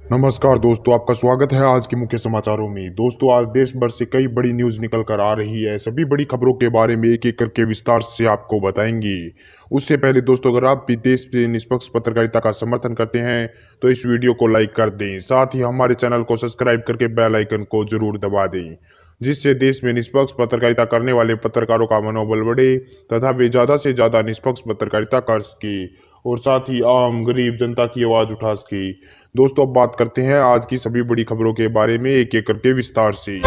नमस्कार दोस्तों, आपका स्वागत है आज के मुख्य समाचारों में। दोस्तों, आज देश भर से कई बड़ी न्यूज़ निकल कर आ रही है। सभी बड़ी खबरों के बारे में एक एक करके विस्तार से आपको बताएंगे। उससे पहले दोस्तों, अगर आप भी देश में निष्पक्ष पत्रकारिता का समर्थन करते हैं तो इस वीडियो को लाइक कर दें। साथ ही हमारे चैनल को सब्सक्राइब करके बेल आइकन को जरूर दबा दें, जिससे देश में निष्पक्ष पत्रकारिता करने वाले पत्रकारों का मनोबल बढ़े तथा वे ज़्यादा से ज़्यादा निष्पक्ष पत्रकारिता कर सके और साथ ही आम गरीब जनता की आवाज़ उठा सके। दोस्तों, अब बात करते हैं आज की सभी बड़ी खबरों के बारे में एक एक करके विस्तार से।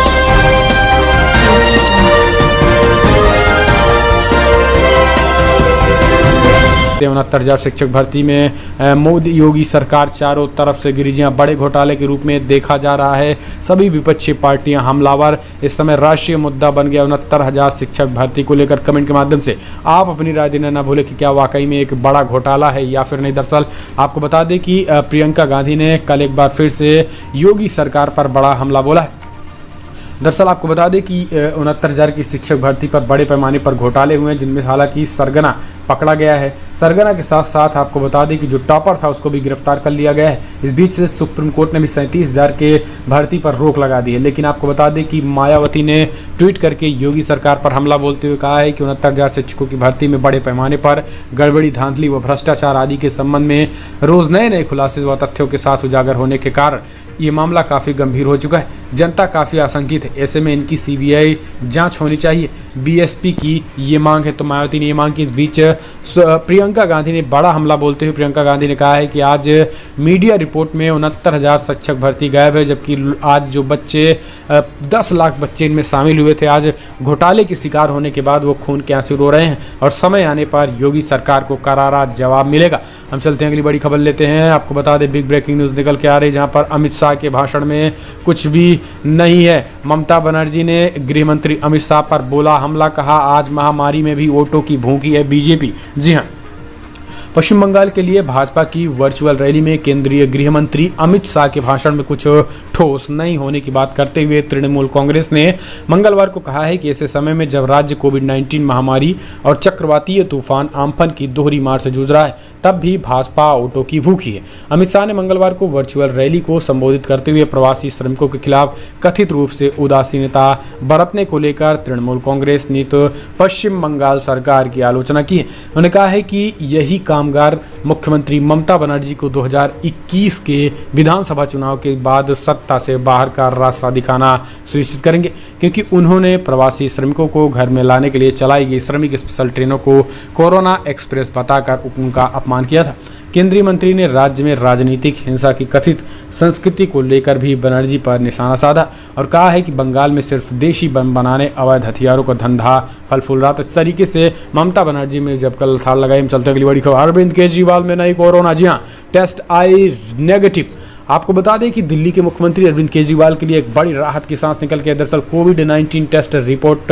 69,000 शिक्षक भर्ती में मोदी योगी सरकार चारों तरफ से गिरिजियां बड़े घोटाले के रूप में देखा जा रहा है। सभी विपक्षी पार्टियां हमलावर। इस समय राष्ट्रीय मुद्दा बन गया 69,000 शिक्षक भर्ती को लेकर। कमेंट के माध्यम से आप अपनी राय देना ना भूलें कि क्या वाकई में एक बड़ा घोटाला है या फिर नहीं। दरअसल आपको बता दें कि प्रियंका गांधी ने कल एक बार फिर से योगी सरकार पर बड़ा हमला बोला है। दरअसल आपको बता दें कि 69,000 की शिक्षक भर्ती पर बड़े पैमाने पर घोटाले हुए हैं, जिनमें हालांकि सरगना पकड़ा गया है। सरगना के साथ साथ आपको बता दें कि जो टॉपर था उसको भी गिरफ्तार कर लिया गया है। इस बीच से सुप्रीम कोर्ट ने भी 37,000 के भर्ती पर रोक लगा दी है। लेकिन आपको बता दें कि मायावती ने ट्वीट करके योगी सरकार पर हमला बोलते हुए कहा है कि 69,000 शिक्षकों की भर्ती में बड़े पैमाने पर गड़बड़ी, धांधली व भ्रष्टाचार आदि के संबंध में रोज नए नए खुलासे व तथ्यों के साथ उजागर होने के कारण ये मामला काफ़ी गंभीर हो चुका है। जनता काफ़ी आशंकित है। ऐसे में इनकी सीबीआई जांच होनी चाहिए। बीएसपी की ये मांग है, तो मायावती ने ये मांग की। इस बीच प्रियंका गांधी ने बड़ा हमला बोलते हुए प्रियंका गांधी ने कहा है कि आज मीडिया रिपोर्ट में 69,000 शिक्षक भर्ती गायब है, जबकि आज जो बच्चे 10 लाख बच्चे इनमें शामिल हुए थे, आज घोटाले के शिकार होने के बाद वो खून के आंसू रो रहे हैं और समय आने पर योगी सरकार को करारा जवाब मिलेगा। हम चलते हैं अगली बड़ी खबर लेते हैं। आपको बता दें बिग ब्रेकिंग न्यूज़ निकल के आ रही है, जहाँ पर अमित शाह के भाषण में कुछ भी नहीं है। ममता बनर्जी ने गृह मंत्री अमित शाह पर बोला हमला, कहा आज महामारी में भी वोटों की भूखी है बीजेपी। जी हां, पश्चिम बंगाल के लिए भाजपा की वर्चुअल रैली में केंद्रीय गृह मंत्री अमित शाह के भाषण में कुछ ठोस नहीं होने की बात करते हुए तृणमूल कांग्रेस ने मंगलवार को कहा है कि ऐसे समय में जब राज्य कोविड-19 महामारी और चक्रवातीय तूफान आम्फन की दोहरी मार से जूझ रहा है, तब भी भाजपा वोटों की भूखी है। अमित शाह ने मंगलवार को वर्चुअल रैली को संबोधित करते हुए प्रवासी श्रमिकों के खिलाफ कथित रूप से उदासीनता बरतने को लेकर तृणमूल कांग्रेस नीत पश्चिम बंगाल सरकार की आलोचना की है। उन्होंने कहा है कि यही कामगार मुख्यमंत्री ममता बनर्जी को 2021 के विधानसभा चुनाव के बाद सत्ता से बाहर का रास्ता दिखाना सुनिश्चित करेंगे, क्योंकि उन्होंने प्रवासी श्रमिकों को घर में लाने के लिए चलाई गई श्रमिक स्पेशल ट्रेनों को कोरोना एक्सप्रेस बताकर उनका अपमान किया था। केंद्रीय मंत्री ने राज्य में राजनीतिक हिंसा की कथित संस्कृति को लेकर भी बनर्जी पर निशाना साधा और कहा है कि बंगाल में सिर्फ देशी बम बनाने, अवैध हथियारों का धंधा फल फूल रहा था। इस तरीके से ममता बनर्जी में जब कल थाल लगाई। हम चलते अगली बड़ी खबर। अरविंद केजरीवाल में नई कोरोना। जी हाँ, टेस्ट आई नेगेटिव। आपको बता दें कि दिल्ली के मुख्यमंत्री अरविंद केजरीवाल के लिए एक बड़ी राहत की सांस निकल के दरअसल कोविड-19 टेस्ट रिपोर्ट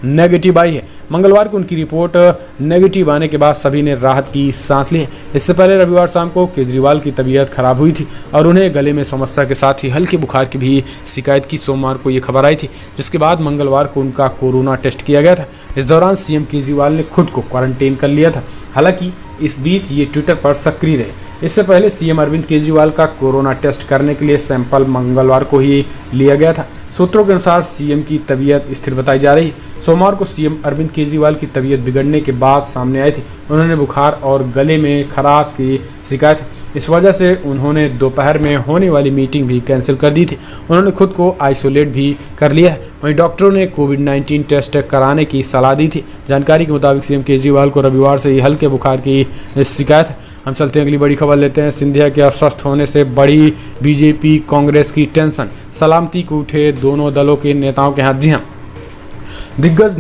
नेगेटिव आई है। मंगलवार को उनकी रिपोर्ट नेगेटिव आने के बाद सभी ने राहत की सांस ली है। इससे पहले रविवार शाम को केजरीवाल की तबीयत खराब हुई थी और उन्हें गले में समस्या के साथ ही हल्के बुखार की भी शिकायत की। सोमवार को ये खबर आई थी, जिसके बाद मंगलवार को उनका कोरोना टेस्ट किया गया था। इस दौरान सीएम केजरीवाल ने खुद को क्वारंटीन कर लिया था। हालांकि इस बीच ये ट्विटर पर सक्रिय रहे। इससे पहले सीएम अरविंद केजरीवाल का कोरोना टेस्ट करने के लिए सैंपल मंगलवार को ही लिया गया था। सूत्रों के अनुसार सीएम की तबीयत स्थिर बताई जा रही है। सोमवार को सीएम अरविंद केजरीवाल की तबीयत बिगड़ने के बाद सामने आए थे। उन्होंने बुखार और गले में खराश की शिकायत है। इस वजह से उन्होंने दोपहर में होने वाली मीटिंग भी कैंसिल कर दी थी। उन्होंने खुद को आइसोलेट भी कर लिया है। वहीं डॉक्टरों ने कोविड-19 टेस्ट कराने की सलाह दी थी। जानकारी के मुताबिक सीएम केजरीवाल को रविवार से ही हल्के बुखार की शिकायत है। हम चलते हैं अगली बड़ी खबर लेते हैं। सिंधिया के अस्वस्थ होने से बड़ी बीजेपी कांग्रेस की टेंशन, सलामती को उठे दोनों दलों के नेताओं के हाथ। जी हाँ, दिग्गज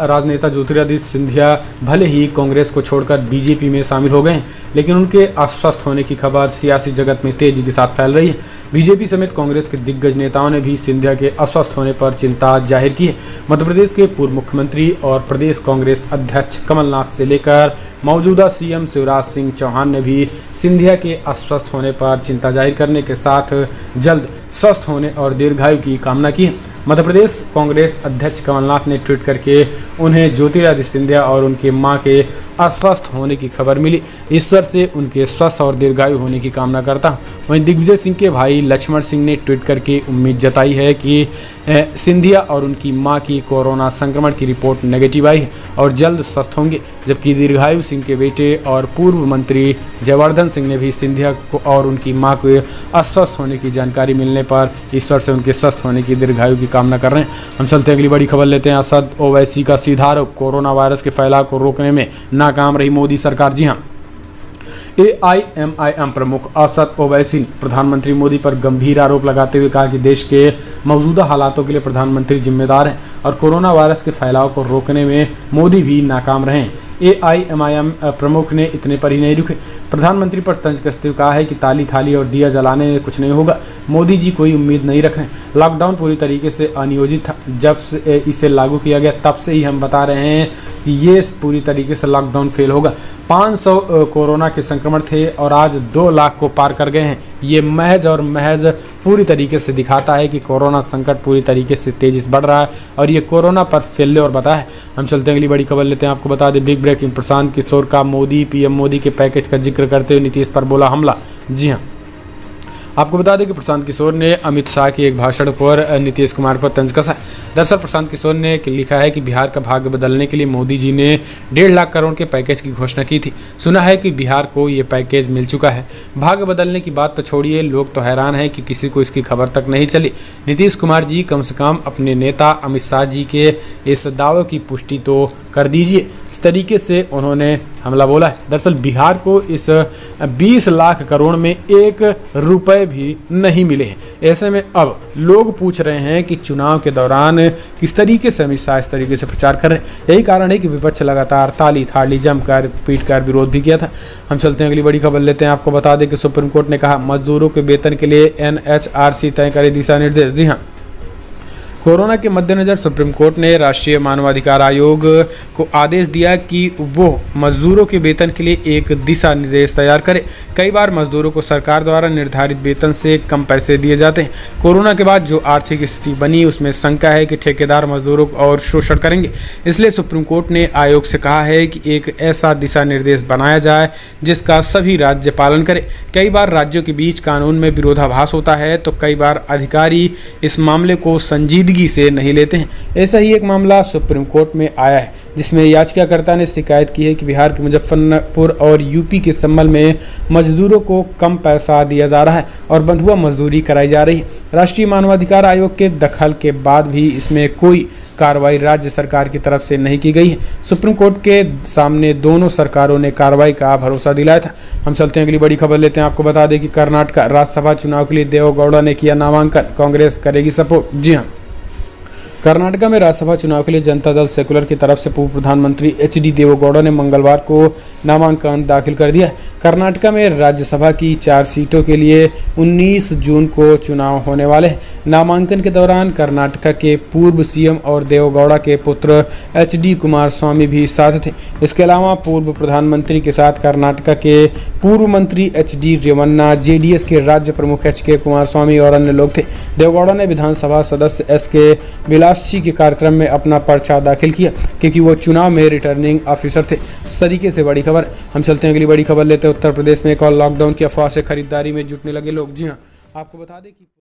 राजनेता ज्योतिरादित्य सिंधिया भले ही कांग्रेस को छोड़कर बीजेपी में शामिल हो गए हैं, लेकिन उनके अस्वस्थ होने की खबर सियासी जगत में तेजी के साथ फैल रही है। बीजेपी समेत कांग्रेस के दिग्गज नेताओं ने भी सिंधिया के अस्वस्थ होने पर चिंता जाहिर की है। मध्य प्रदेश के पूर्व मुख्यमंत्री और प्रदेश कांग्रेस अध्यक्ष कमलनाथ से लेकर मौजूदा सीएम शिवराज सिंह चौहान ने भी सिंधिया के अस्वस्थ होने पर चिंता जाहिर करने के साथ जल्द स्वस्थ होने और दीर्घायु की कामना की है। मध्य प्रदेश कांग्रेस अध्यक्ष कमलनाथ ने ट्वीट करके उन्हें ज्योतिरादित्य सिंधिया और उनके मां के अस्वस्थ होने की खबर मिली। ईश्वर से उनके स्वस्थ और दीर्घायु होने की कामना करता हूं। वहीं दिग्विजय सिंह के भाई लक्ष्मण सिंह ने ट्वीट करके उम्मीद जताई है कि सिंधिया और उनकी मां की कोरोना संक्रमण की रिपोर्ट नेगेटिव आई है और जल्द स्वस्थ होंगे। जबकि दीर्घायु सिंह के बेटे और पूर्व मंत्री जयवर्धन सिंह ने भी सिंधिया को और उनकी मां को अस्वस्थ होने की जानकारी मिलने पर ईश्वर से उनके स्वस्थ होने की दीर्घायु की कामना कर रहे हैं। हम चलते हैं अगली बड़ी खबर लेते हैं। असद ओवैसी का सीधा आरोप, कोरोना वायरस के फैलाव को रोकने में नाकाम रही मोदी सरकार। जी हां, AIMIM प्रमुख असद ओवैसी ने प्रधानमंत्री मोदी पर गंभीर आरोप लगाते हुए कहा कि देश के मौजूदा हालातों के लिए प्रधानमंत्री जिम्मेदार हैं और कोरोना वायरस के फैलाव को रोकने में मोदी भी नाकाम रहे हैं। AIMIM प्रमुख ने इतने पर ही नहीं रुके, प्रधानमंत्री पर तंज कसते हुए कहा है कि ताली थाली और दिया जलाने में कुछ नहीं होगा। मोदी जी कोई उम्मीद नहीं रख रहे। लॉकडाउन पूरी तरीके से अनियोजित था। जब से इसे लागू किया गया तब से ही हम बता रहे हैं कि ये पूरी तरीके से लॉकडाउन फेल होगा। 500 कोरोना के संक्रमण थे और आज 2 लाख को पार कर गए हैं। ये महज और महज पूरी तरीके से दिखाता है कि कोरोना संकट पूरी तरीके से तेजी से बढ़ रहा है और ये कोरोना पर फैलने और बता है। हम चलते हैं अगली बड़ी खबर लेते हैं। आपको बता दें, बिग ब्रेकिंग, प्रशांत किशोर का मोदी पीएम मोदी के पैकेज का जिक्र करते हुए नीतीश पर बोला हमला। जी हाँ, आपको बता दें कि प्रशांत किशोर ने अमित शाह के एक भाषण पर नीतीश कुमार पर तंज कसा है। दरअसल प्रशांत किशोर ने लिखा है कि बिहार का भाग्य बदलने के लिए मोदी जी ने 1.5 लाख करोड़ के पैकेज की घोषणा की थी। सुना है कि बिहार को ये पैकेज मिल चुका है। भाग्य बदलने की बात तो छोड़िए, लोग तो हैरान हैं कि किसी को इसकी खबर तक नहीं चली। नीतीश कुमार जी कम से कम अपने नेता अमित शाह जी के इस दावे की पुष्टि तो कर दीजिए। इस तरीके से उन्होंने हमला बोला है। दरअसल बिहार को इस 20 लाख करोड़ में 1 रुपए भी नहीं मिले हैं। ऐसे में अब लोग पूछ रहे हैं कि चुनाव के दौरान किस तरीके से अमित शाह इस तरीके से प्रचार कर रहे हैं। यही कारण है कि विपक्ष लगातार ताली थाली जमकर पीटकर विरोध भी किया था। हम चलते हैं अगली बड़ी खबर लेते हैं। आपको बता दें कि सुप्रीम कोर्ट ने कहा मजदूरों के वेतन के लिए NHRC तय करे दिशा निर्देश। जी हाँ, कोरोना के मद्देनजर सुप्रीम कोर्ट ने राष्ट्रीय मानवाधिकार आयोग को आदेश दिया कि वो मजदूरों के वेतन के लिए एक दिशा निर्देश तैयार करे। कई बार मजदूरों को सरकार द्वारा निर्धारित वेतन से कम पैसे दिए जाते हैं। कोरोना के बाद जो आर्थिक स्थिति बनी उसमें शंका है कि ठेकेदार मजदूरों को और शोषण करेंगे। इसलिए सुप्रीम कोर्ट ने आयोग से कहा है कि एक ऐसा दिशा निर्देश बनाया जाए जिसका सभी राज्य पालन करें। कई बार राज्यों के बीच कानून में विरोधाभास होता है तो कई बार अधिकारी इस मामले को संजीदगी से नहीं लेते हैं। ऐसा ही एक मामला सुप्रीम कोर्ट में आया है जिसमें याचिकाकर्ता ने शिकायत की है कि बिहार के मुजफ्फरपुर और यूपी के संबल में मजदूरों को कम पैसा दिया जा रहा है और बंधुआ मजदूरी कराई जा रही है। राष्ट्रीय मानवाधिकार आयोग के दखल के बाद भी इसमें कोई कार्रवाई राज्य सरकार की तरफ से नहीं की गई है। सुप्रीम कोर्ट के सामने दोनों सरकारों ने कार्रवाई का भरोसा दिलाया था। हम चलते हैं अगली बड़ी खबर लेते हैं। आपको बता दें कि कर्नाटक राज्यसभा चुनाव के लिए देवेगौड़ा ने किया नामांकन, कांग्रेस करेगी सपोर्ट। जी हाँ, कर्नाटक में राज्यसभा चुनाव के लिए जनता दल सेकुलर की तरफ से पूर्व प्रधानमंत्री HD देवेगौड़ा ने मंगलवार को नामांकन दाखिल कर दिया। कर्नाटक में राज्यसभा की 4 सीटों के लिए 19 जून को चुनाव होने वाले हैं। नामांकन के दौरान कर्नाटक के पूर्व CM और देवेगौड़ा के पुत्र HD कुमारस्वामी भी साथ थे। इसके अलावा पूर्व प्रधानमंत्री के साथ कर्नाटक के पूर्व मंत्री HD रेवन्ना, JDS के राज्य प्रमुख HK कुमारस्वामी और अन्य लोग थे। देवेगौड़ा ने विधानसभा सदस्य SK बिलासी के कार्यक्रम में अपना पर्चा दाखिल किया क्योंकि वो चुनाव में रिटर्निंग ऑफिसर थे। इस तरीके से बड़ी खबर। हम चलते हैं अगली बड़ी खबर लेते हैं। उत्तर प्रदेश में एक और लॉकडाउन की अफवाह से खरीदारी में जुटने लगे लोग। जी हाँ, आपको बता दें कि